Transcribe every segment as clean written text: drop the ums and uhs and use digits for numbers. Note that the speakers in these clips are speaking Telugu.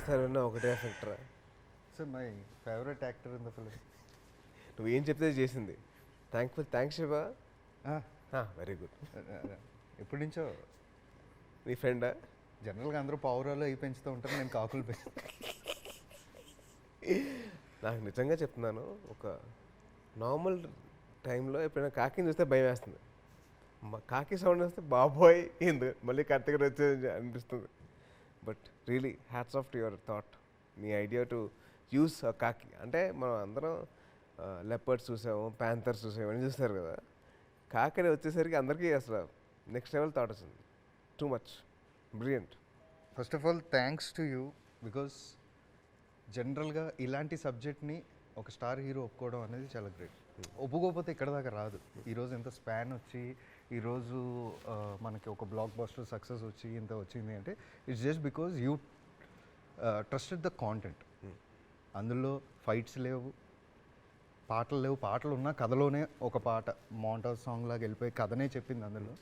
ఎన్నిసార్లు విన్నా ఒకటే effect. So my favourite actor in the film. నువ్వు ఏం చెప్తే చేసింది. థ్యాంక్స్ శివ. Very good. ఎప్పటి నుంచో నీ ఫ్రెండా? జనరల్గా అందరూ పావురాలు అవి పెంచుతూ ఉంటారు, నేను కాకులు నాకు నిజంగా చెప్తున్నాను, ఒక నార్మల్ టైంలో ఎప్పుడైనా కాకిని చూస్తే భయం వేస్తుంది. కాకి సౌండ్ వస్తే బాబోయ్ ఎందుకు మళ్ళీ కార్తీక వచ్చేది అనిపిస్తుంది. But really hats off to your thought. నీ ఐడియా టు యూస్ కాకి అంటే మనం అందరం లెపర్డ్స్ చూసాము, ప్యాంథర్స్ చూసాము, ఇవన్నీ చూస్తారు కదా. కాకి వచ్చేసరికి అందరికీ అసలు నెక్స్ట్ లెవెల్ థాట్ వచ్చింది. Too much brilliant. First of all thanks to you, because జనరల్గా ఇలాంటి సబ్జెక్ట్ని ఒక స్టార్ హీరో ఒప్పుకోవడం అనేది చాలా గ్రేట్. ఒప్పుకోకపోతే ఇక్కడ దాకా రాదు. ఈరోజు ఎంత స్పాన్ వచ్చి ఈరోజు మనకి ఒక బ్లాక్ బస్టర్ సక్సెస్ వచ్చి ఇంత వచ్చింది అంటే it's just because you trusted the content. అందులో ఫైట్స్ లేవు, పాటలు లేవు, పాటలు ఉన్నా కథలోనే ఒక పాట మోంటాజ్ సాంగ్ లాగా వెళ్ళిపోయి కథనే చెప్పింది. అందులో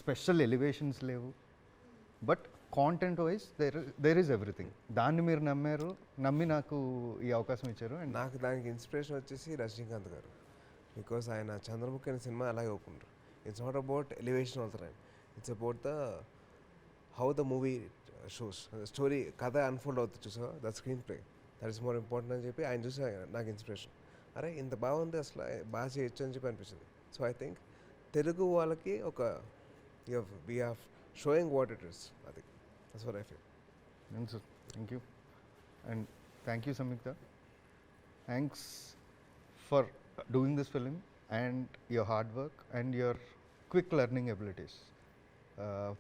స్పెషల్ ఎలివేషన్స్ లేవు, but content wise there is everything. దాన్ని మీరు నమ్మారు, నమ్మి నాకు ఈ అవకాశం ఇచ్చారు. అండ్ నాకు దానికి ఇన్స్పిరేషన్ వచ్చేసి రజనీకాంత్ గారు. బికాస్ ఆయన చంద్రముఖి అనే సినిమా అలాగే ఒప్పుకుంటారు. It's not about elevation all the time, it's about the how the movie shows story, కథ అన్ఫోల్డ్ అవుతుంది చూసా, the screen play, that is more important అని చెప్పి ఆయన చూసి నాకు ఇన్స్పిరేషన్. అరే ఇంత బాగుంది అసలు బాగా చేయొచ్చు అని చెప్పి అనిపించింది. సో ఐ థింక్ తెలుగు వాళ్ళకి ఒక we have showing what it is. అది that's what I feel. Thank you. And thank you Samyuktha. Thanks for doing this film and your hard work and your quick learning abilities.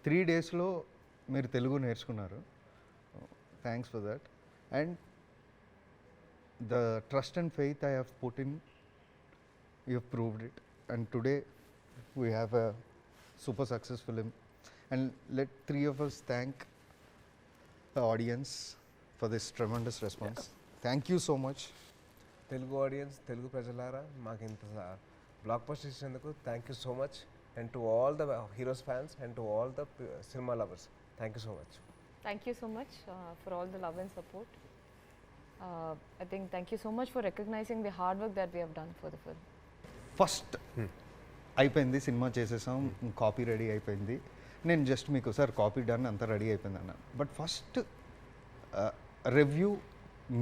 3 daysలో మీరు తెలుగు నేర్చుకున్నారు. Thanks for that. And the trust and faith I have put in, you have proved it. And today we have a super success film. And let 3 of us thank the audience for this tremendous response. Thank you so much. Telugu audience, Telugu ప్రజలారా, మాకు ఇంత బ్లాక్ బస్టర్ ఇచ్చినందుకు thank you so much. And to all the heroes fans and to all the cinema lovers, thank you so much. Thank you so much for all the love and support. I think thank you so much for recognizing the hard work that we have done for the film. First అయిపోయింది, సినిమా చేసేసాం, కాపీ రెడీ అయిపోయింది. నేను జస్ట్ మీకు సార్ కాపీ డన్ అంతా రెడీ అయిపోయింది అన్నాను. బట్ ఫస్ట్ రివ్యూ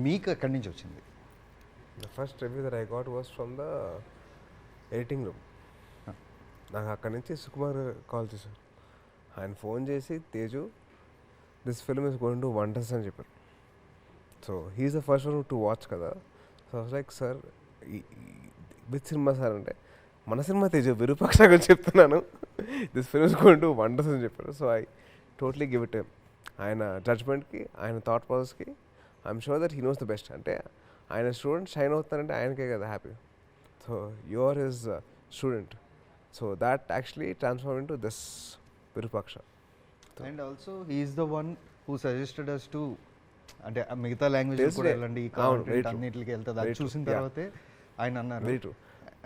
మీకు ఎక్కడి నుంచి వచ్చింది? The first review that I got was from the editing room. నాకు అక్కడి నుంచి సుకుమార్ కాల్ చేశారు. ఆయన ఫోన్ చేసి, Teju this film is going to wonders అని చెప్పారు. So he is the first one to watch కదా. So like sir with cinema sir అంటే మన సినిమా తేజు విరూపాక్ష గురించి చెప్తున్నాను, this film is going to wonders అని చెప్పారు. So I totally give it him. ఆయన జడ్జ్మెంట్కి, ఆయన థాట్ ప్రాసెస్కి I'm sure that he knows the best. అంటే ఆయన స్టూడెంట్ షైన్ అవుతానంటే ఆయనకే కదా happy. So you are his student. So that actually transform in to this Virupaksha. And also he's the one who suggested us to, అంటే మిగతా లాంగ్వేజ్ కూడా వెళ్ళండి, ఈ కాంటెంట్ అన్నిటికి వెళ్తుంది. అది చూసిన తర్వాతే ఆయన అన్నారు. Very true.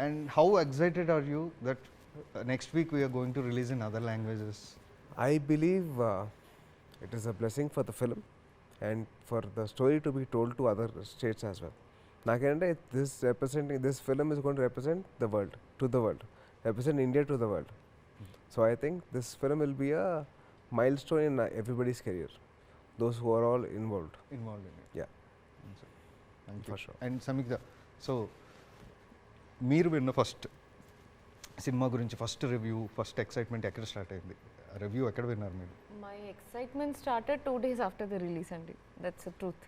And how excited are you that next week we're going to release in other languages? I believe it is a blessing for the film and for the story to be told to other states as well. Nakenante this film is going to represent the world, to the world, represent India to the world. So I think this film will be a milestone in everybody's career, those who are all involved in it. Yeah. Thank you. For sure. And Samyuktha, so మీరు విన్న ఫస్ట్ సినిమా గురించి ఫస్ట్ రివ్యూ, ఫస్ట్ ఎక్సైట్మెంట్ ఎక్కడ స్టార్ట్ అయింది? రివ్యూ ఎక్కడ విన్నారు మీరు? My excitement started 2 days after the release, and that's the truth.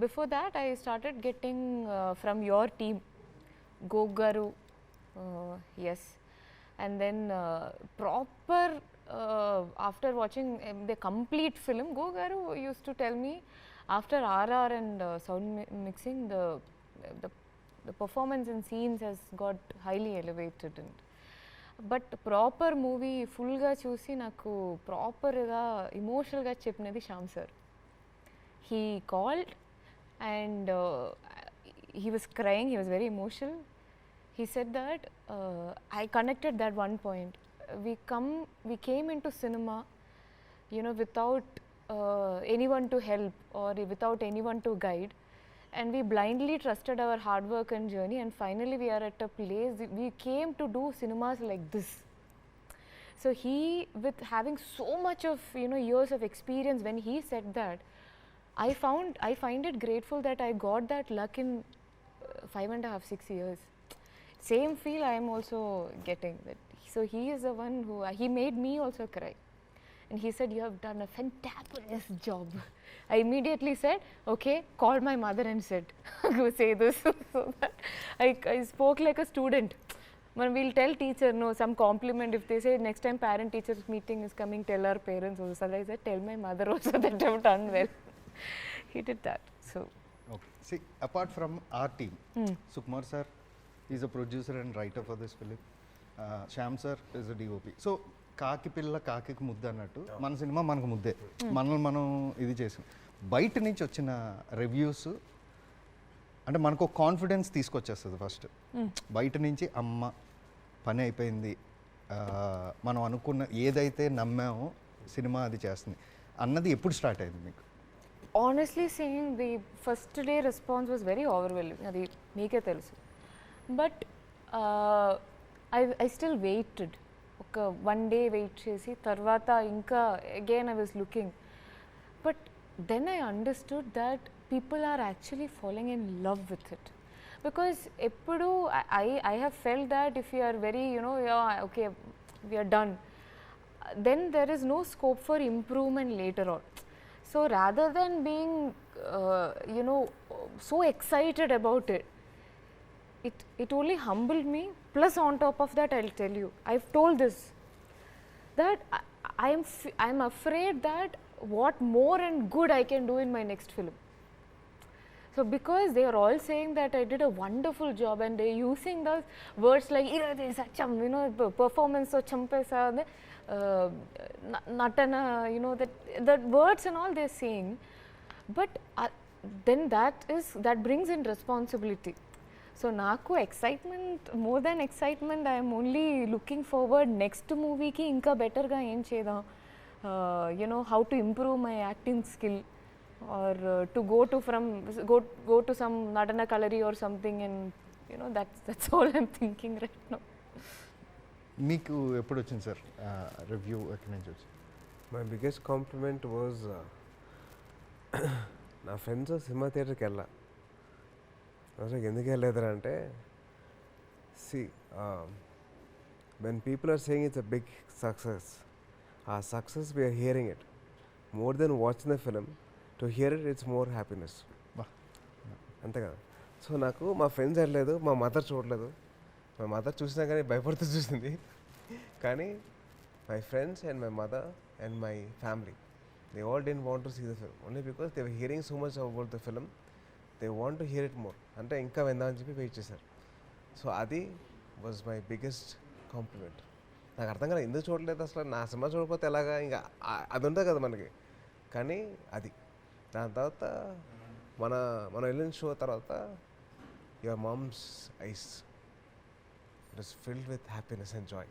Before that, I started getting from your team, Gogaru, yes, and then proper after watching the complete film, Gogaru used to tell me after RR and sound mixing, the performance and scenes has got highly elevated. And but proper movie ఫుల్గా చూసి నాకు ప్రాపర్గా ఎమోషనల్గా చెప్పినది Shyam sir. He called and he was crying, he was very emotional. He said that I connected that one point. We came into cinema, without anyone to help or without anyone to guide, and we blindly trusted our hard work and journey, and finally we are at a place we came to do cinemas like this. So he, with having so much of years of experience, when he said that, I find it grateful that I got that luck in 5.5, 6 years. Same feel I am also getting that. So he is the one who he made me also cry, and he said, "You have done a fantabulous job." I immediately said, "Okay," called my mother and said, "Go say this." So that I spoke like a student. When we'll tell teacher some compliment, if they say next time parent teachers meeting is coming, tell our parents also. So I said, tell my mother also that I've done well. He did that. So okay, see, apart from our team, Sukumar sir is a producer and writer for this film. Shyam sir is a DOP. So కాకి పిల్ల కాకి ముద్ద అన్నట్టు మన సినిమా మనకు ముద్దే, మనల్ని మనం ఇది చేసాం. బయట నుంచి వచ్చిన రివ్యూస్ అంటే మనకు కాన్ఫిడెన్స్ తీసుకొచ్చేస్తుంది. ఫస్ట్ బయట నుంచి అమ్మ పని అయిపోయింది, మనం అనుకున్న ఏదైతే నమ్మామో సినిమా అది చేస్తుంది అన్నది ఎప్పుడు స్టార్ట్ అయింది మీకు? honestly saying, the first day response was very overwhelming. అది మీకే తెలుసు. But I still waited. ఒక 1 day వెయిట్ చేసి తర్వాత ఇంకా again I was looking. But then I understood that people are actually falling in love with it. Because eppudu I have felt that if you are very yeah, okay, we are done, then there is no scope for improvement later on. So rather than being so excited about it, it only humbled me. Plus on top of that, I'll tell you, I've told this, that I'm afraid that what more and good I can do in my next film. So because they are all saying that I did a wonderful job, and they're using those words like performance so champesa, natana, that words and all they're saying. But then that brings in responsibility. So naku excitement, more than excitement, I am only looking forward next movie ki inka better ga em chedam, how to improve my acting skill, or to go to some natana kalari or something, and that's all I'm thinking right now. మీకు ఎప్పుడు వచ్చింది సార్ రివ్యూ ఎక్కడి నుంచి వచ్చింది? మై బిగ్గెస్ట్ కాంప్లిమెంట్ వాజ్ నా ఫ్రెండ్స్ సినిమా థియేటర్కి వెళ్ళా. అసలు ఎందుకు వెళ్ళలేదురా అంటే, see when people are saying it's a big success, ఆ success we are hearing it more than watching the film. To hear it it's more happiness. అంతే కదా. సో నాకు మా ఫ్రెండ్స్ వెళ్ళలేదు, మా మదర్ చూడలేదు. మా మదర్ చూసినా కానీ భయపడుతూ చూసింది. కానీ my friends and my mother and my family, they all didn't want to see the film only because they were hearing so much about the film. They want to hear it more, అంటే ఇంకా విందామని చెప్పి వెయిట్ చేశారు. సో అది వాజ్ మై బిగ్గెస్ట్ కాంప్లిమెంట్. నాకు అర్థం కాలేదు ఎందుకు చూడలేదు అసలు. నా సినిమా చూడకపోతే ఎలాగా, ఇంకా అది ఉంటుంది కదా మనకి. కానీ అది దాని తర్వాత మనం వెళ్ళిన షో తర్వాత your mom's eyes it was filled with happiness and joy.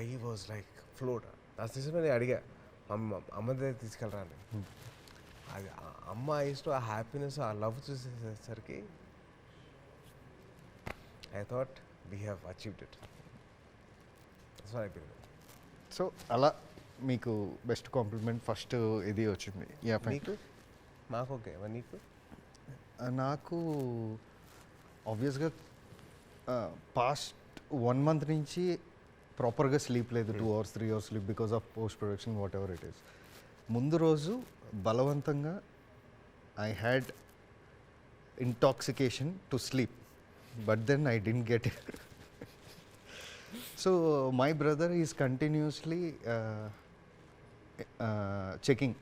I was like float. నా సినిమా నేను అడిగా అమ్మ దగ్గర తీసుకెళ్ళరా అని. అది అమ్మ ఐస్లో ఆ హ్యాపీనెస్, ఆ లవ్ చూసేసరికి I thought we have achieved it. So అయిపోయింది. సో అలా మీకు బెస్ట్ కాంప్లిమెంట్ ఫస్ట్ ఇది వచ్చింది. నీకు? మాకు ఓకే. నీకు? నాకు ఆబ్వియస్గా పాస్ట్ 1 month నుంచి ప్రాపర్గా స్లీప్ లేదు. 2 hours 3 hours sleep because of post production, whatever it is. ముందు రోజు బలవంతంగా I had intoxication to sleep, but then I didn't get it. So my brother is continuously checking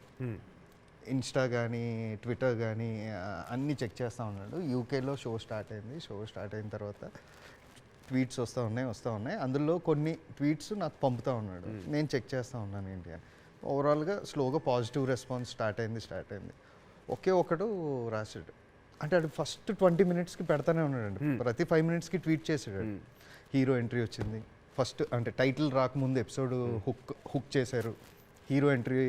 Insta కానీ ట్విట్టర్ కానీ అన్నీ చెక్ చేస్తూ ఉన్నాడు. యూకేలో షో స్టార్ట్ అయింది. షో స్టార్ట్ అయిన తర్వాత ట్వీట్స్ వస్తూ ఉన్నాయి. అందులో కొన్ని ట్వీట్స్ నాకు పంపుతూ ఉన్నాడు. నేను చెక్ చేస్తూ ఉన్నాను ఏంటి అని. ఓవరాల్గా స్లోగా పాజిటివ్ రెస్పాన్స్ స్టార్ట్ అయింది. ఒకే ఒకడు రాశాడు. అంటే అది ఫస్ట్ 20 minutesకి పెడతానే ఉన్నాడండి. ప్రతి 5 minutesకి ట్వీట్ చేసాడు. హీరో ఎంట్రీ వచ్చింది ఫస్ట్, అంటే టైటిల్ రాకముందు ఎపిసోడ్ హుక్ చేశారు. హీరో ఎంట్రీ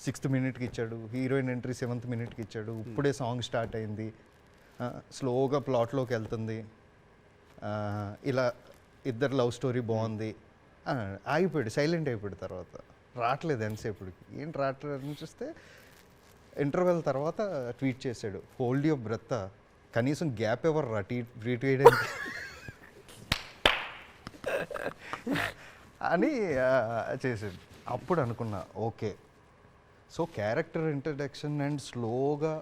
6th మినిట్కి ఇచ్చాడు, హీరోయిన్ ఎంట్రీ 7th మినిట్కి ఇచ్చాడు, ఇప్పుడే సాంగ్ స్టార్ట్ అయింది, స్లోగా ప్లాట్లోకి వెళ్తుంది, ఇలా ఇద్దరు లవ్ స్టోరీ బాగుంది, ఆగిపోయాడు, సైలెంట్ అయిపోయాడు. తర్వాత రావట్లేదు ఎంతసేపుడికి, ఏంటి రావట్లేదు అని చూస్తే ఇంటర్వెల్ తర్వాత ట్వీట్ చేశాడు, హోల్డ్ యువర్ బ్రెత్, కనీసం గ్యాప్ ఎవరు రా ట్వీట్ వేయడానికి అని చేశాడు. అప్పుడు అనుకున్నా okay, so character introduction and స్లోగా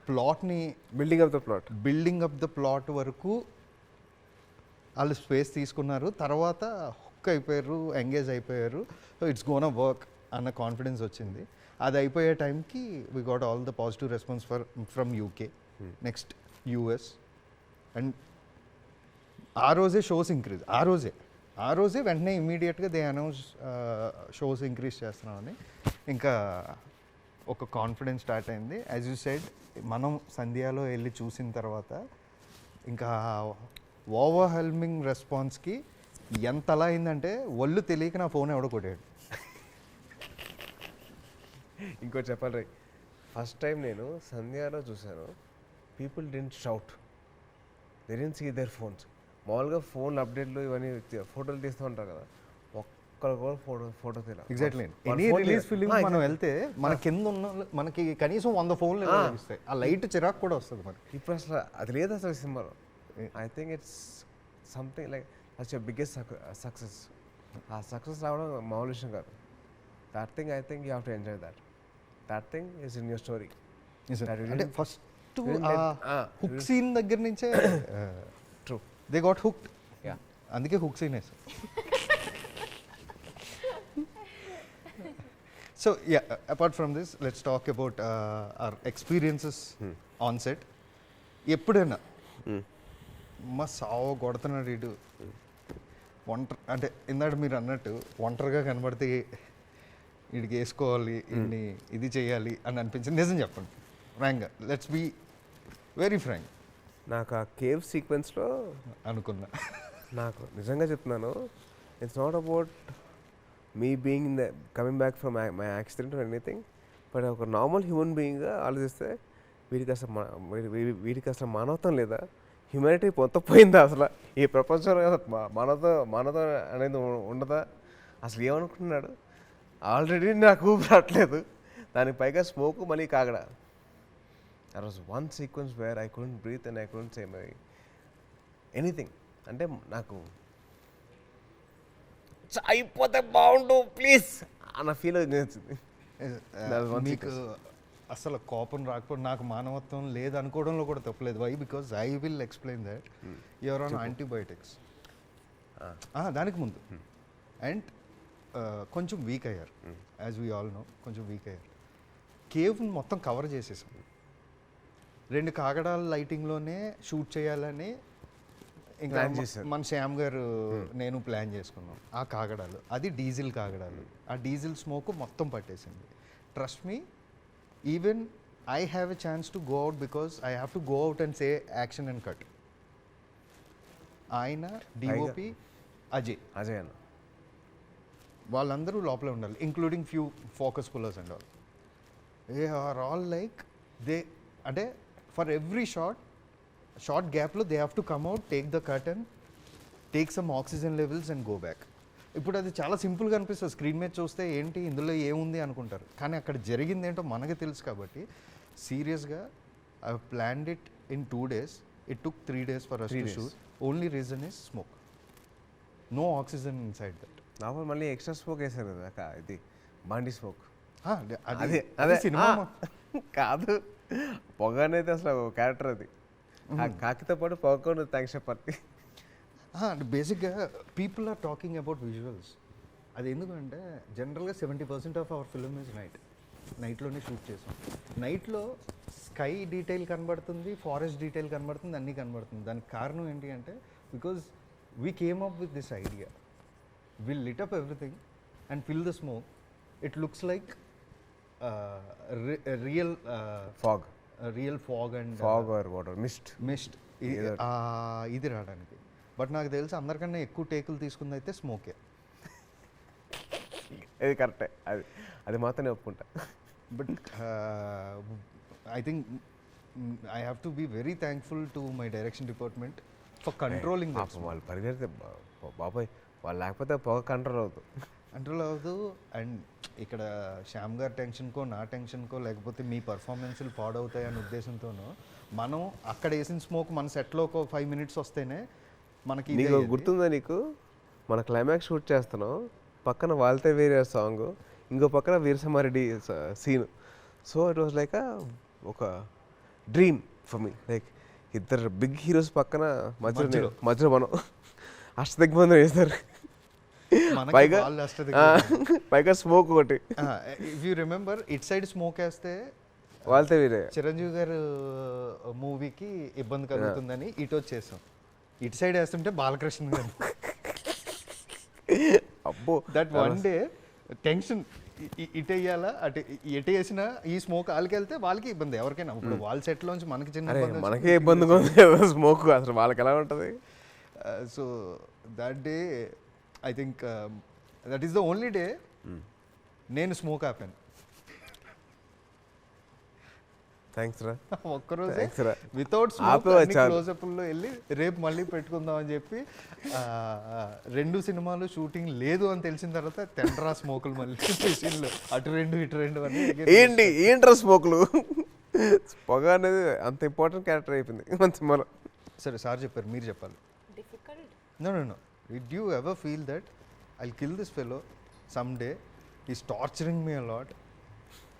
ప్లాట్ని బిల్డింగ్ అప్ ద ప్లాట్ వరకు వాళ్ళు స్పేస్ తీసుకున్నారు. తర్వాత హుక్ అయిపోయారు, ఎంగేజ్ అయిపోయారు. సో ఇట్స్ గోన్ వర్క్ అన్న కాన్ఫిడెన్స్ వచ్చింది. అది అయిపోయే టైంకి we got all the positive response from UK, next US. And ఆ రోజే షోస్ ఇంక్రీజ్, ఆ రోజే వెంటనే ఇమ్మీడియట్గా దే అనౌన్స్ షోస్ ఇంక్రీజ్ చేస్తున్నామని. ఇంకా ఒక కాన్ఫిడెన్స్ స్టార్ట్ అయింది. యాజ్ యూ సెడ్, మనం సంధ్యాలో వెళ్ళి చూసిన తర్వాత ఇంకా ఓవర్వెల్మింగ్ రెస్పాన్స్కి ఎంతలా అయిందంటే ఒళ్ళు తెలియక నా ఫోన్ ఎవడో కొట్టాడు. ఇంకోటి చెప్పాలి, ఫస్ట్ టైం నేను సంధ్యాలో చూశాను, people didn't shout, they didn't see their phones. మామూలుగా ఫోన్ అప్డేట్లు ఇవన్నీ ఫోటోలు తీస్తూ ఉంటారు కదా, ఒక్కరు కూడా ఫోటో తీయాలి. ఎగ్జాక్ట్లీ, ఎనీ రిలీజ్ ఫిలిం మనం వెళ్తే మన కింద ఉన్న మనకి కనీసం 100 ఫోన్లు ఇస్తాయి, ఆ లైట్ చిరాకు కూడా వస్తుంది మనకి. ఇప్పుడు అసలు అది లేదు అసలు సినిమాలో. I think it's something like that's your biggest success. ఆ సక్సెస్ రావడం మామూలు విషయం కాదు. That thing I think you have to enjoy that. That thing is in your story. అంటే ఫస్ట్ హుక్ సీన్ దగ్గర నుంచే true, they got hooked. Yeah, అందుకే హుక్ సీన్ వేసాం. So yeah, apart from this let's talk about our experiences on set. ఎప్పుడైనా మా సావు కొడుతున్నాడు ఇటు అంటే ఇందాక మీరు అన్నట్టు ఒంటరిగా కనబడితే వీడికి వేసుకోవాలి, ఇన్ని ఇది చేయాలి అని అనిపించింది. నిజం చెప్పండి, ఫ్రాంక్గా, లెట్స్ బీ వెరీ ఫ్రాంక్. నాకు ఆ కేవ్ సీక్వెన్స్లో అనుకున్నా, నాకు నిజంగా చెప్తున్నాను, it's not about me being in the coming back from my accident or anything, but ఒక నార్మల్ హ్యూమన్ బీయింగ్గా ఆలోచిస్తే వీడికి అసలు మానవత్వం లేదా, హ్యూమానిటీ మొత్తం పోయిందా, అసలు ఈ ప్రపంచంలో మానవత అనేది ఉండదా, అసలు ఏమనుకుంటున్నాడు. ఆల్రెడీ నాకు ఊపిరి రావట్లేదు, దానికి పైగా స్మోక్ మళ్ళీ కాగడ. That was one sequence where I couldn't breathe and I couldn't say my anything. అంటే నాకు అయిపోతే బాగుండు ప్లీజ్ అన్న ఫీల్ వచ్చింది. మీకు అసలు కోపం రాకపోతే నాకు మానవత్వం లేదు అనుకోవడంలో కూడా తప్పలేదు. Why? Because I will explain that you're on antibiotics దానికి ముందు. అండ్ కొంచెం వీక్ అయ్యారు, యాజ్ వీ ఆల్ నో, కొంచెం వీక్ అయ్యారు. కేవ్ని మొత్తం కవర్ చేసేసాం. 2 కాగడాల లైటింగ్లోనే షూట్ చేయాలని ఇంకా మన శ్యామ్ గారు నేను ప్లాన్ చేసుకున్నాం. ఆ కాగడాలు, అది డీజిల్ కాగడాలు, ఆ డీజిల్ స్మోక్ మొత్తం పట్టేసింది. Trust me, even I have a chance to go out because I have to go out and say action and cut. ఆయన డిఓపి అజయ్ అన్న వాళ్ళందరూ లోపలే ఉండాలి, including few focus pullers and all. They are all like they, అంటే ఫర్ ఎవ్రీ షార్ట్ గ్యాప్లో they have to come out, take the curtain, take some oxygen levels and go back. ఇప్పుడు అది చాలా సింపుల్గా అనిపిస్తుంది, స్క్రీన్ మీద చూస్తే ఏంటి ఇందులో ఏముంది అనుకుంటారు, కానీ అక్కడ జరిగింది ఏంటో మనకు తెలుసు. కాబట్టి సీరియస్గా I planned it in 2 days. It took 3 days for us to shoot. Only reason is smoke, no oxygen inside that. Normal మళ్ళీ ఎక్స్ట్రా స్మోక్ వేసారు కదా, ఇది బండి స్మోక్. అదే సినిమా కాదు, పొగ అనేది అసలు క్యారెక్టర్, అది కాకితో పాటు పొగ థ్యాంక్స్ చెప్పాలి. అంటే బేసిక్గా people are talking about visuals. అది ఎందుకంటే జనరల్గా 70% ఆఫ్ అవర్ ఫిల్మ్ ఇస్ నైట్లోనే షూట్ చేసాం. నైట్లో స్కై డీటెయిల్ కనబడుతుంది, ఫారెస్ట్ డీటెయిల్ కనబడుతుంది, అన్నీ కనబడుతుంది. దానికి కారణం ఏంటి అంటే because we came up with this idea, will lit up everything and fill the smoke. It looks like real fog and mist ఇది రావడానికి. బట్ నాకు తెలిసి అందరికన్నా ఎక్కువ టేకులు తీసుకుంది అయితే స్మోకే. ఇది కరెక్టే, అది అది మాత్రం నేను ఒప్పుకుంటా. But I think I have to be very thankful to my direction department for controlling that. పాపం వాళ్ళు పరిగెడితే బాబాయ్ వాళ్ళు లేకపోతే పొగ కంట్రోల్ అవుతుంది. కంట్రోల్ అవ్వదు. అండ్ ఇక్కడ శ్యామ్ గారి టెన్షన్కో నా టెన్షన్కో లేకపోతే మీ పర్ఫార్మెన్స్లు పాడవుతాయి అనే ఉద్దేశంతోనో మనం అక్కడ వేసిన స్మోక్ మన సెట్లో ఒక 5 minutes వస్తేనే మనకి ఇది నీకు అయ్యేది. గుర్తుందా నీకు, మన క్లైమాక్స్ షూట్ చేస్తున్నాం, పక్కన వాళ్ళతే వేరే సాంగ్, ఇంకో పక్కన Veerasimha Reddy scene. So it was like ఒక డ్రీమ్ ఫర్ మీ, లైక్ ఇద్దరు బిగ్ హీరోస్ పక్కన మధ్యలో మనం అష్టదిగ్బంధం వేస్తారు. మనకి పైగా వాళ్ళు అష్టదిగ్గజాలు. పైగా స్మోక్ ఒకటి, if you remember it side smoke వేస్తే వాళ్ళతే వేరే. చిరంజీవి గారు మూవీకి ఇబ్బంది కలుగుతుందని ఇటు వచ్చేసాం. ఇటు సైడ్ వేస్తుంటే బాలకృష్ణ గారు. అబ్బో దట్ వన్ డే టెన్షన్, ఇటు వేయాలా అటు ఎటు వేసినా ఈ స్మోక్ వాళ్ళకి వెళ్తే వాళ్ళకి ఇబ్బంది ఎవరికైనా. ఇప్పుడు వాళ్ళ సెట్లోంచి మనకి చిన్న అరే ఇబ్బంది మనకే ఇబ్బందిగా ఉంది కదా స్మోక్, అసలు వాళ్ళకి ఎలా ఉంటుంది. So that day I think that is the only day నేను స్మోక్ ఆపాను. థ్యాంక్స్ రా, ఒక్కరోజే థ్యాంక్స్ రా. వితౌట్ ఆపేవా చాలు. క్లోజప్లో వెళ్ళి రేపు మళ్ళీ పెట్టుకుందాం అని చెప్పి 2 సినిమాలు షూటింగ్ లేదు అని తెలిసిన తర్వాత తెండ్రా స్మోకులు మళ్ళీ సీన్లు అటు 2 ఇటు 2 అని ఏంట్రా స్మోక్లు. పొగ అనేది అంత ఇంపార్టెంట్ క్యారెక్టర్ అయిపోయింది మన సినిమాలో. సరే సార్ చెప్పారు, మీరు చెప్పాలి. Difficult. No. Did you ever feel that I'll kill this fellow someday? He's torturing me a lot.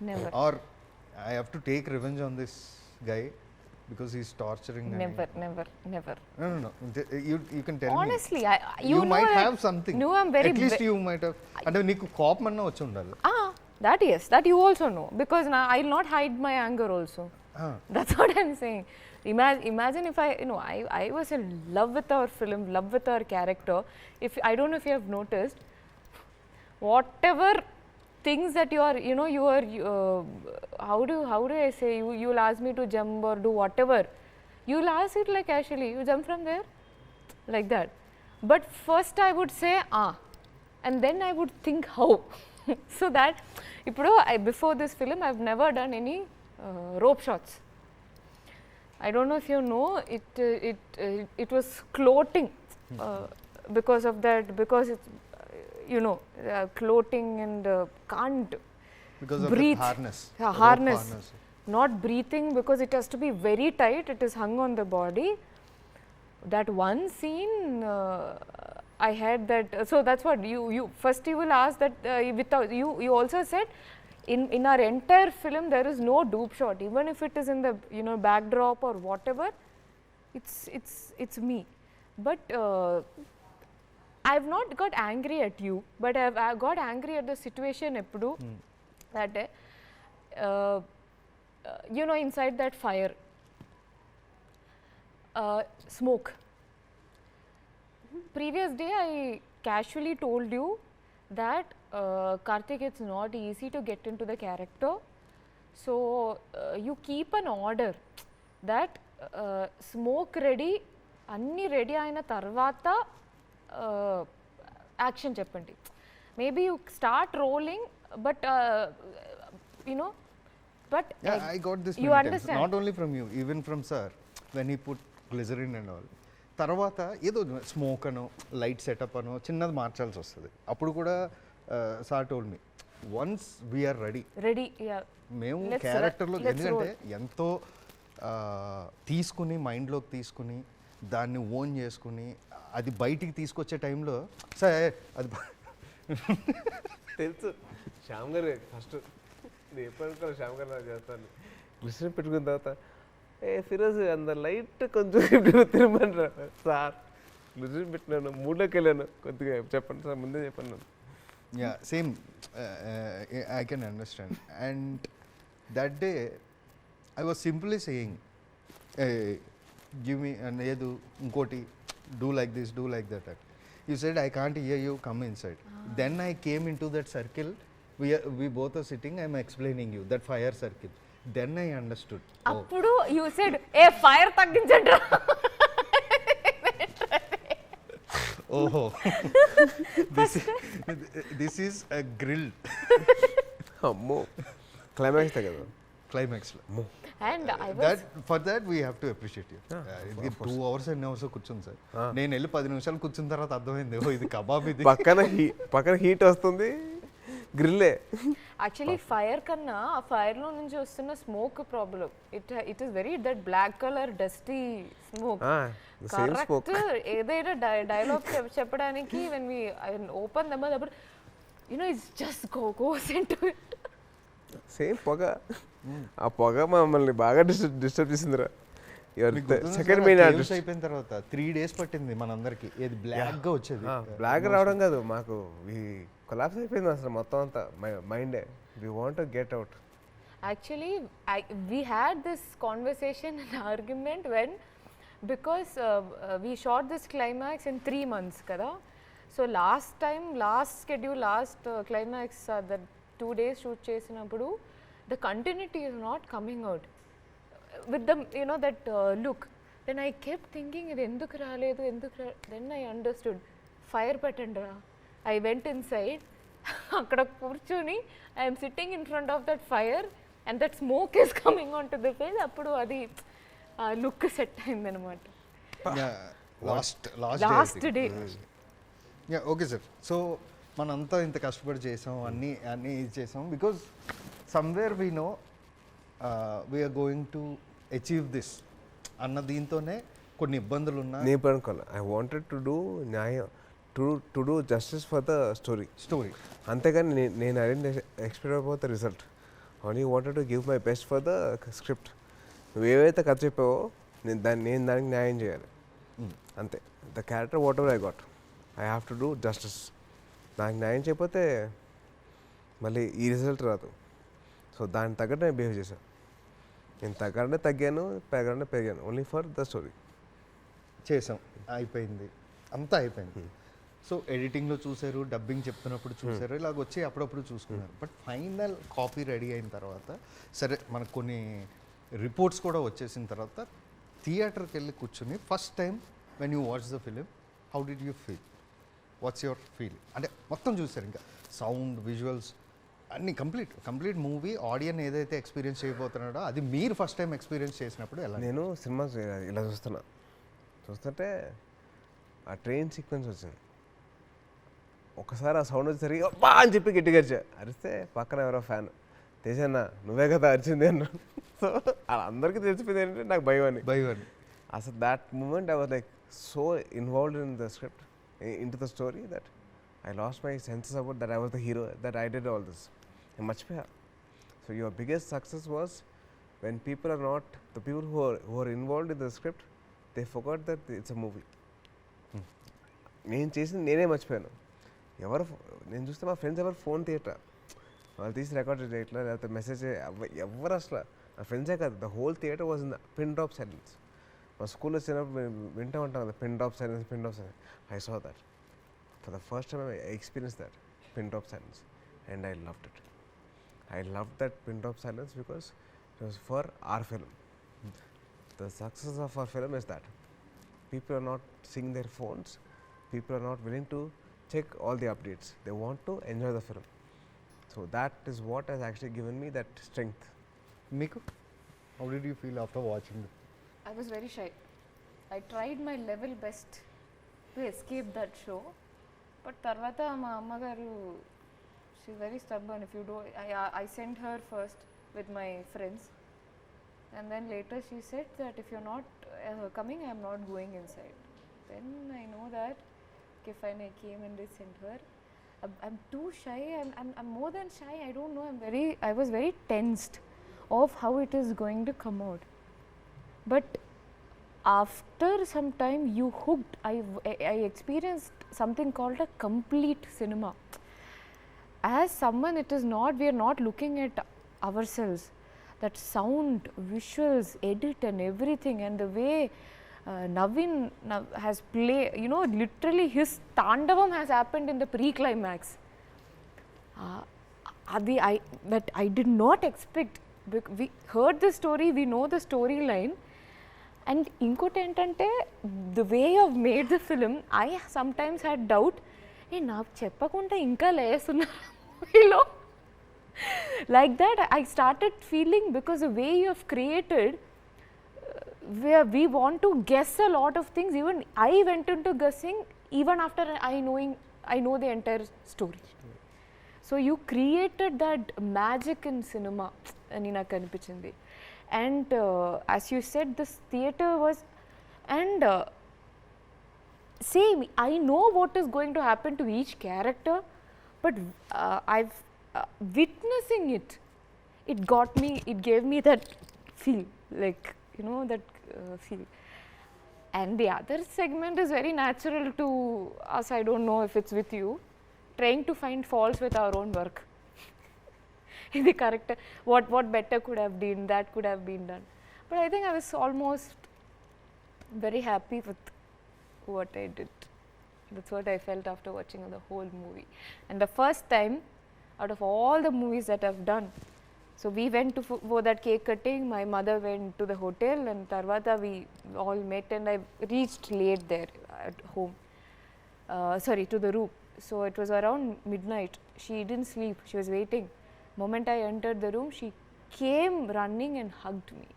Never. Or I have to take revenge on this guy because he's torturing me. Never. No. You can tell Honestly, me. You know might that- have something. No, I'm very. At least you might have. అంటే నీకు కోపం అన్న వచ్చి ఉండాలి. That yes, that you also know, because now I'll not hide my anger also. That's what I'm saying. Imagine if I was in love with our film, love with our character. If I don't know if you have noticed, whatever things that you are, how do I say, you'll ask me to jump or do whatever, you'll ask it like casually, you jump from there, like that. But first I would say and then I would think how. So that before this film I've never done any rope shots. I don't know if you know, it was cloting because of that, because it's cloting and can't Because of breathe. the harness. Yeah, rope harness. Not breathing because it has to be very tight, it is hung on the body. That one scene I had that, so that's what you first you will ask that without you also said in our entire film there is no dupe shot, even if it is in the backdrop or whatever, it's me. But I've not got angry at you, but I got angry at the situation eppudu that inside that fire smoke. Previous day I casually told you that Karthik, it's not easy to get into the character, so you keep an order that smoke ready, anni ready aina tarvata action cheppandi. Maybe you start rolling, but but Yeah, I got this you many times. understand? Not only from you, even from sir, when he put glycerin and all. తర్వాత ఏదో స్మోక్ అనో లైట్ సెటప్ అనో చిన్నది మార్చాల్సి వస్తుంది. అప్పుడు కూడా sir told me once we're ready, మేము క్యారెక్టర్లో ఎందుకంటే ఎంతో తీసుకుని మైండ్లోకి తీసుకుని దాన్ని ఓన్ చేసుకుని అది బయటికి తీసుకొచ్చే టైంలో సార్ అది తెలుసు శ్యామ్ గారు ఫస్ట్ నేను ఎప్పుడు శ్యామ్ గారు నాకు చేస్తాను గ్లిసరిన్ పెట్టుకున్న తర్వాత ఫిరోజ్ అంత లైట్ కొంచెం తిరగమంటారు సార్, గ్లిసరిన్ పెట్టినాను మూడ్లోకి వెళ్ళాను, కొద్దిగా చెప్పండి సార్ ముందే చెప్పండి. Yeah same I can understand. And that day I was simply saying give me లేదు ఇంకోటి do like this, do like that. You said I can't hear you come inside. Then I came into that circle, we both are sitting, I am explaining you that fire circle. Then I understood. Appudu you said fire tagginchandi. ఓహో దిస్ ఈస్ అ గ్రిల్ అమ్మో క్లైమాక్స్ కదా క్లైమాక్స్లో. And I was that for that we have to appreciate you. ఇది 2 hours and hours కూర్చుంది సార్. నేను వెళ్ళి 10 నిమిషాలు కూర్చున్న తర్వాత అర్థమైంది ఓ ఇది కబాబ్ ఇది. పక్కన హీట్ వస్తుంది, గ్రిల్లే. actually fire కన్నా ఆ ఫైర్ లో నుంచి వస్తున్న smoke problem. It is very that black colour dusty smoke. Same smoke. Correct. ఏదైనా డైలాగ్ చెప్పడానికి when we open them up, you know, it's just goes into it. Same పొగ. ఆ పొగ మమ్మల్ని బాగా డిస్టర్బ్ చేసిందిరా. సెకండ్ మెయిన్ ఆర్టిస్ట్ అయిపోయిన తర్వాత 3 days పట్టింది మనందరికి. ఏది బ్లాక్ గా వచ్చేది. బ్లాక్ రావడం కాదు, మాకు కొలాప్స్ అయిపోయింది అసలు మొత్తం అంతా మైండే. We want to get out. Actually, we had this conversation and argument when, because we shot this climax in 3 months, kada. So last climax, the 2 days shoot చేసినప్పుడు the continuity is not coming out with the, you know, that look. Then I kept thinking ఇది ఎందుకు రాలేదు. Then I understood, fire పెట్టండిరా. I went inside. అక్కడ కూర్చొని I am sitting in front of that fire and that smoke is coming onto the face. అప్పుడు అది లుక్ సెట్ అయింది అనమాట. Last day. Yeah okay sir. So మనంతా ఇంత కష్టపడి చేసాం, అన్నీ చేసాం because somewhere we know we're going to achieve this అన్న దీంతోనే కొన్ని ఇబ్బందులు ఉన్నా నేను అనుకోవాలి. ఐ వాంటెడ్ టు డూ న్యాయం, to do justice for the story. అంతేగాని నేను I didn't expect about the result. Only wanted to give my best for the script. నువ్వు ఏవైతే కథ చెప్పావో నేను దానికి న్యాయం చేయాలి అంతే. The character what ever I got, I have to do justice. నాకు న్యాయం చేయకపోతే మళ్ళీ ఈ రిజల్ట్ రాదు. సో దానికి తగ్గట్టు నేను బిహేవ్ చేశాను. నేను తగ్గనే తగ్గాను, పెరగనే పెరిగాను, ఓన్లీ ఫర్ ద స్టోరీ. చేసాం, అయిపోయింది, అంతా అయిపోయింది. సో ఎడిటింగ్లో చూసారు, డబ్బింగ్ చెప్తున్నప్పుడు చూసారు, ఇలాగ వచ్చి అప్పుడప్పుడు చూసుకున్నారు. బట్ ఫైనల్ కాపీ రెడీ అయిన తర్వాత సరే మనకు కొన్ని రిపోర్ట్స్ కూడా వచ్చేసిన తర్వాత థియేటర్కి వెళ్ళి కూర్చుని first time when you watch the film, how did you feel? What's your feel? అంటే మొత్తం చూసారు, ఇంకా సౌండ్, విజువల్స్ అన్ని కంప్లీట్ మూవీ ఆడియన్ ఏదైతే ఎక్స్పీరియన్స్ చేయబోతున్నాడో అది మీరు ఫస్ట్ టైం ఎక్స్పీరియన్స్ చేసినప్పుడు ఎలా? నేను సినిమా ఇలా చూస్తుంటే ఆ ట్రైన్ సీక్వెన్స్ వచ్చింది. ఒకసారి ఆ సౌండ్ వచ్చేసరికి బా అని చెప్పి గట్టిగా అరిస్తే పక్కన ఎవరో ఫ్యాన్, తేజన్న నువ్వే కదా అరిచింది అన్న. సో అలా అందరికీ తెలిసిపోయింది ఏంటంటే నాకు భయం అని. అసలు that moment I was like so involved in the script, in to the story, that I lost my senses about that I was the hero, that I did all this. And much better. So your biggest success was when people are not, the people who are involved in the script, they forgot that it's a movie. నేను చేసింది నేనే మర్చిపోయాను. నేను చూస్తే మా ఫ్రెండ్స్ ఎవరు ఫోన్ తీయట్రా, వాళ్ళు తీసి రికార్డ్ చేయట్లా, లేకపోతే మెసేజ్ ఎవరు అసలు నా ఫ్రెండ్సే కాదు, the whole theatre was in the pin drop silence. మా స్కూల్లో వచ్చినప్పుడు వింటూ ఉంటాం కదా, pin drop silence. I saw that. For the first time, I experienced that pin drop silence, and I loved it. I loved that pin drop silence because it was for our film. The success of our film is that people are not seeing their phones, people are not willing to check all the updates, they want to enjoy the film. So that is what has actually given me that strength. Meeku, how did you feel after watching it? I was very shy. I tried my level best to escape that show. But తర్వాత మా అమ్మగారు, she very stubborn. If you do, I sent her first with my friends, and then later she said that if you're not coming, I am not going inside. Then I know that okay fine, I came and I sent her. I'm too shy. I'm more than shy. I don't know. I was very tensed of how it is going to come out. But after some time you hooked. I experienced something called a complete cinema. As someone, it is not, we are not looking at ourselves. That sound, visuals, edit and everything, and the way Navin has played, you know, literally his tandavam has happened in the pre-climax. That I did not expect. We heard the story, we know the storyline. And ఇంకోటి ఏంటంటే the way of made the film I sometimes had doubt నాకు చెప్పకుండా ఇంకా లేస్తున్నారు like that I started feeling, because the way you have created, where we want to guess a lot of things. Even I went into guessing even after I know the entire story. So you created that magic in cinema ani naku anipichindi. And as you said, this theatre was, and same, I know what is going to happen to each character, but I've witnessing it got me, it gave me that feel, like, you know, that feel. And the other segment is very natural to us. I don't know if it's with you, trying to find faults with our own work. In the character, what better could have been, that could have been done. But I think I was almost very happy with what I did. That's what I felt after watching the whole movie. And the first time out of all the movies that I've done, so we went to for that cake cutting, my mother went to the hotel, and tarvata we all met, and I reached late there at home, to the room. So it was around midnight. She didn't sleep, she was waiting. Moment I entered the room, she came running and hugged me.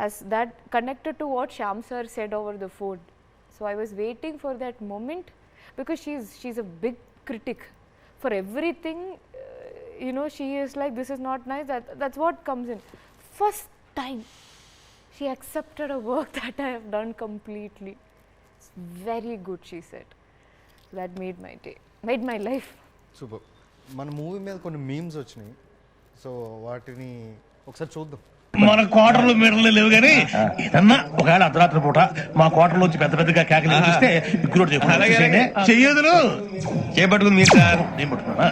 As that connected to what Shyam sir said over the phone. So I was waiting for that moment, because she's a big critic for everything. You know, she is like, this is not nice, that's what comes in. First time she accepted a work that I have done completely. It's very good, she said. That made my day, made my life. Super. మన మూవీ మీద కొన్ని మీమ్స్ వచ్చినాయి, సో వాటిని ఒకసారి చూద్దాం. మన కోటర్లు మీటర్లు లేవు కానీ ఏదన్నా ఒకవేళ అర్ధరాత్రి పూట మా కోటర్లోంచి పెద్ద పెద్దగా కేకలు చూస్తే ఇగ్గురు చెయ్యదులు చేపట్టుకుని మీరు సార్ నేను పట్టుకున్నా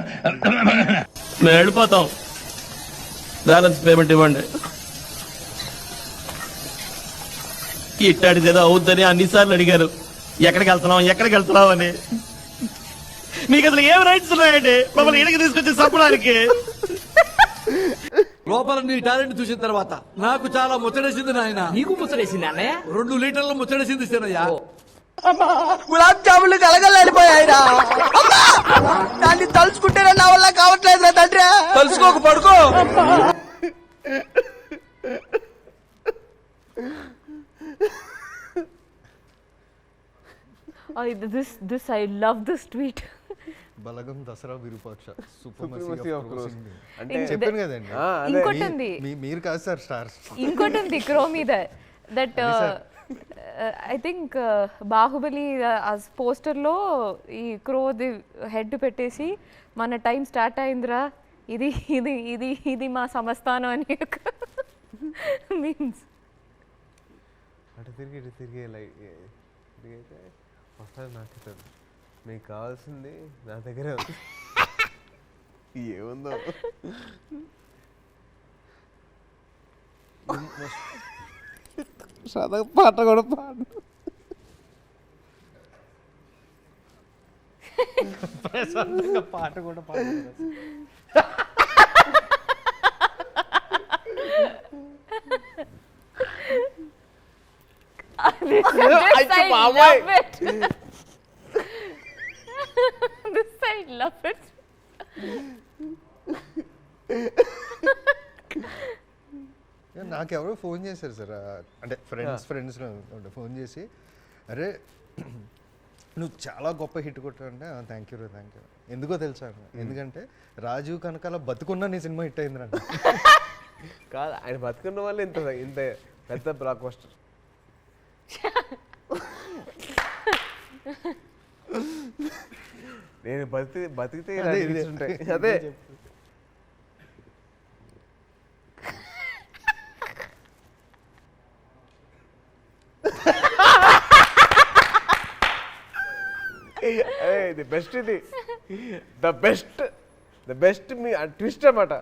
మేము వెళ్ళిపోతాం, బ్యాలెన్స్ పేమెంట్ ఇవ్వండి. ఇట్టాడిది ఏదో అవుద్దని అన్నిసార్లు అడిగారు, ఎక్కడికి వెళ్తున్నాం అని. మీకు అసలు ఏం రైట్స్ ఉన్నాయండి మమ్మల్ని ఇడికి తీసుకొచ్చి చంపడానికి? లోపల నీ టాలెంట్ చూసిన తర్వాత నాకు చాలా ముచ్చటేసింది నాయన. నీకు ముచ్చటేసింది అన్నయ్య? 2 లీటర్ల ముచ్చటేసింది సినయ్యా. గులాబ్ జాములు కలగలడిపోయాయిరా. దాన్ని తలుచుకుంటే నా వల్ల కావట్లేదు తండ్రి. తలుచుకోకు, పడుకో. This I love this tweet. Balagam Dasara Virupaksha Supremacy of crows. అంటే చెప్పాను కదండి. ఇంకోటి ఉంది, మీరు కాదు సార్ స్టార్స్. ఇంకోటి ఉంది క్రో మీద, దట్ ఐ థింక్ బాహుబలి పోస్టర్లో ఈ క్రో ది హెడ్ పెట్టేసి మన టైం స్టార్ట్ అయిందిరా, ఇది ఇది ఇది ఇది మా సంస్థానం అని మీన్స్. అటు తిరిగి ఇటు తిరిగి తిరిగితే వస్తుంది నాకు ఇస్తుంది. మీకు కావాల్సింది నా దగ్గరే ఉంది. ఏముందో పాట కూడా పాడు. పాట కూడా పాడు. This I love it. This I love it. నాకెవరో ఫోన్ చేశారు సార్, అంటే ఫ్రెండ్స్ ఫోన్ చేసి, అరే నువ్వు చాలా గొప్ప హిట్ కొట్టావంటే థ్యాంక్ యూ. ఎందుకో తెలుసా? ఎందుకంటే రాజీవ్ కనకాల బతుకున్నా నీ సినిమా హిట్ అయిందిరంట. కాదు, ఆయన బతుకున్న వాళ్ళు ఇంత ఇంత పెద్ద బ్లాక్ బస్టర్. నేను బతికితే ఉంటాయి. అదే ది బెస్ట్, ఇది ద బెస్ట్ మీ ట్విస్ట్ అన్నమాట.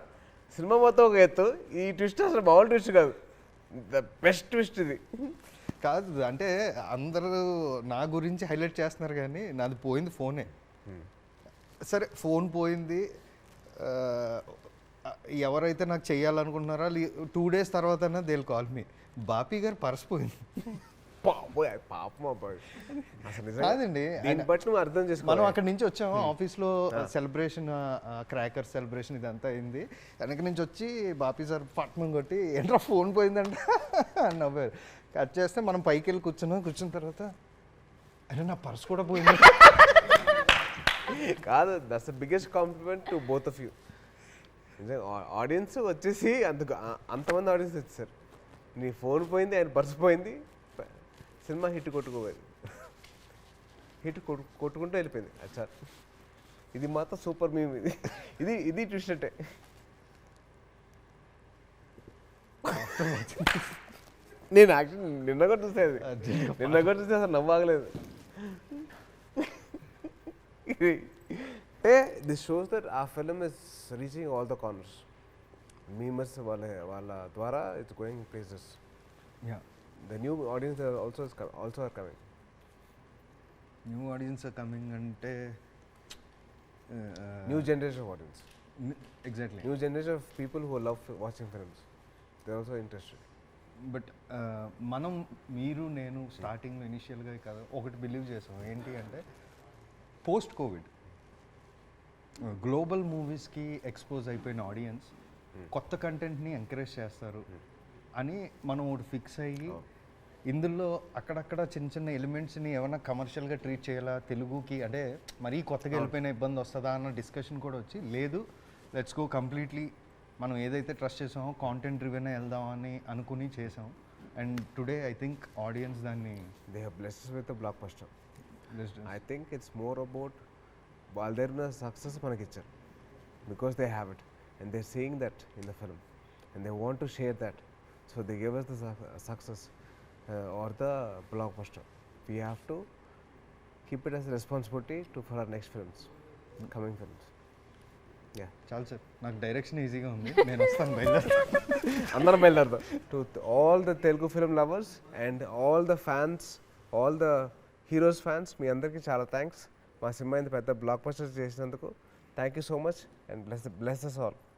సినిమా మొత్తం ఒక ఎత్తు, ఈ ట్విస్ట్ అసలు మామూలు ట్విస్ట్ కాదు, ద బెస్ట్ ట్విస్ట్ ఇది. కాదు అంటే అందరూ నా గురించి హైలైట్ చేస్తున్నారు కానీ నాది పోయింది ఫోనే. సరే ఫోన్ పోయింది, ఎవరైతే నాకు చెయ్యాలనుకుంటున్నారో 2 days తర్వాత they will call me. Bapi గారు పర్స్ పోయింది. పాపం అబ్బాయి అసలు నిజంగా కాదండి, దీన్ని బట్టి నువ్వు అర్థం చేసుకో. మనం అక్కడి నుంచి వచ్చాము, ఆఫీస్లో సెలబ్రేషన్, క్రాకర్ సెలబ్రేషన్ ఇదంతా అయింది. వెనక నుంచి వచ్చి బాపీ సార్ పట్నం కొట్టి ఏంట్రా ఫోన్ పోయిందంట అని నవ్వారు. కట్ చేస్తే మనం పైకి వెళ్ళి కూర్చున్న తర్వాత అరే నా పర్స్ కూడా పోయింది. కాదు, that's the biggest compliment to both of you. నిజంగా ఆడియన్స్ వచ్చేసి అంతమంది ఆడియన్స్ వచ్చేసారు. నీ ఫోన్ పోయింది, ఆయన పర్స్ పోయింది, సినిమా హిట్ కొట్టుకోపోయింది. హిట్ కొట్టుకుంటూ వెళ్ళిపోయింది. అచ్చా ఇది మాత్రం సూపర్ మీమ్. ఇది ట్విస్ట్ అంటే నేను యాక్చువల్లీ నిన్న కూడా చూస్తే అసలు నవ్వాగలేదు. దిస్ షోస్ దట్ ఆ film is reaching all the corners. Memers వాళ్ళ ద్వారా it's going places. The new audience also are coming. New audience coming అంటే New generation of audience. Exactly. New generation of people who love watching films. They're also interested. But మనం మీరు నేను స్టార్టింగ్లో ఇనిషియల్గా కదా ఒకటి బిలీవ్ చేసాం ఏంటి అంటే పోస్ట్ కోవిడ్ గ్లోబల్ మూవీస్కి ఎక్స్పోజ్ అయిపోయిన ఆడియన్స్ కొత్త కంటెంట్ని ఎంకరేజ్ చేస్తారు అని మనం ఒకటి ఫిక్స్ అయ్యి ఇందులో అక్కడక్కడ చిన్న చిన్న ఎలిమెంట్స్ని ఏమైనా కమర్షియల్గా ట్రీట్ చేయాలా, తెలుగుకి అంటే మరీ కొత్తగా వెళ్ళిపోయిన ఇబ్బంది వస్తుందా అన్న డిస్కషన్ కూడా వచ్చి లేదు లెట్స్ గో కంప్లీట్లీ మనం ఏదైతే ట్రస్ట్ చేసామో కాంటెంట్ డ్రివెన్ వెళ్దామని అనుకుని చేసాం. And today I think audience దాన్ని They have blessed us with a blockbuster. I think it's more about వాళ్ళ దగ్గర ఉన్న సక్సెస్ మనకి ఇచ్చారు because they have it and they're seeing that in the film and they want to share that. So they gave us the success or the blockbuster. We have to keep it as a responsibility for our next films, coming films. Yeah. చాలు సార్, నాకు డైరెక్షన్ ఈజీగా ఉంది, నేను వస్తాను బయలుదేరి. అందరం బయలుదేరదాం. To all the Telugu film lovers and all the fans, all the heroes fans, మీ అందరికీ చాలా థ్యాంక్స్. మా సినిమా ఇంత పెద్ద బ్లాక్ బస్టర్ చేసినందుకు thank you so much and bless us all.